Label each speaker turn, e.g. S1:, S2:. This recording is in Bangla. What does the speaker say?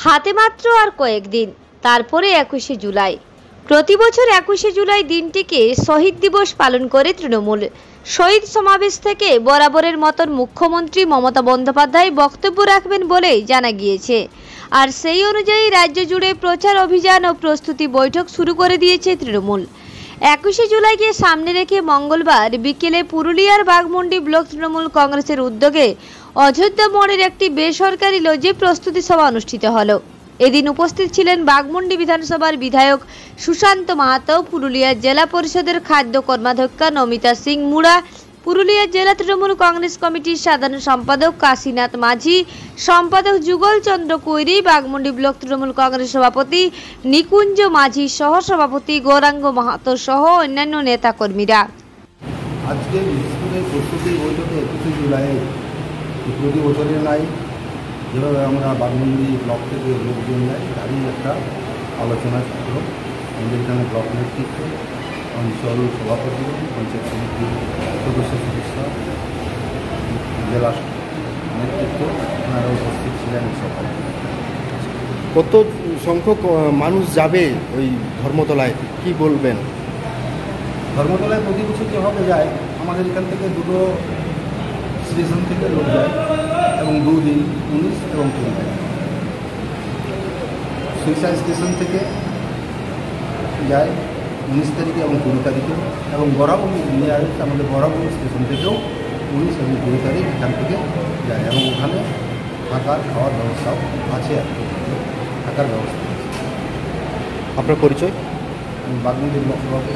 S1: হাতে মাত্র আর কয়েকদিন, তারপরে 21শে জুলাই। প্রতি বছর 21শে জুলাই দিনটিকে শহীদ দিবস পালন করে তৃণমূল। শহীদ সমাবেশ থেকে বরাবরের মতন মুখ্যমন্ত্রী মমতা বন্দ্যোপাধ্যায় বক্তব্য রাখবেন বলেই জানা গিয়েছে। আর সেই অনুযায়ী রাজ্য জুড়ে প্রচার অভিযান ও প্রস্তুতি বৈঠক শুরু করে দিয়েছে তৃণমূল। 21শে জুলাইকে সামনে রেখে মঙ্গলবার বিকেলে পুরুলিয়ার বাঘমুন্ডি ব্লক তৃণমূল কংগ্রেসের উদ্যোগে অযোধ্যা মোড়ের একটি বেসরকারি লজে প্রস্তুতি সভা অনুষ্ঠিত হলো। এদিন উপস্থিত ছিলেন বাঘমুন্ডি বিধানসভার বিধায়ক সুশান্ত মাহাতো, পুরুলিয়া জেলা পরিষদের খাদ্য কর্মাধ্যক্ষা নমিতা সিং মুড়া, পুরুলিয়া জেলা তৃণমূল কংগ্রেস কমিটির সাধারণ সম্পাদক কাশীনাথ মাঝি, সম্পাদক যুগল চন্দ্র কৈরি, বাঘমুন্ডি ব্লক তৃণমূল কংগ্রেস সভাপতি নিকুঞ্জ মাঝি, সহ সভাপতি গৌরাঙ্গ মাহাতো সহ অন্যান্য নেতা কর্মীরা।
S2: আজকে স্কুলের প্রস্তুতি বৈঠকে 21শে জুলাই প্রতি বছরের নাই, যেভাবে আমরা বাঘমুন্ডি ব্লক থেকে লোকজন যাই তারই একটা আলোচনা ছিল। আমাদের এখানে ব্লক নেতৃত্ব, অঞ্চল সভাপতি, পঞ্চায়েত সমিতির সদস্য, জেলা নেতৃত্ব ওনারা উপস্থিত ছিলেন। সকালে
S3: কত সংখ্যক মানুষ যাবে ওই ধর্মতলায়, কি বলবেন?
S2: ধর্মতলায় প্রতি বছর যেভাবে যায়, আমাদের এখান থেকে দুটো স্টেশন থেকে লোক যায় এবং 2 দিন 19 এবং 20 তারিখ সুইসাইড স্টেশন থেকে যায় 19 তারিখে এবং 20 তারিখে, এবং বরাবর নিয়ে আসছে আমাদের বরাবর স্টেশন থেকেও 19 এবং 20 তারিখ এখান থেকে যায়, এবং ওখানে থাকার খাওয়ার ব্যবস্থাও আছে। আর থাকার ব্যবস্থা।
S3: আপনার পরিচয়?
S2: বাঘমুন্ডি ব্লক সভাপতি।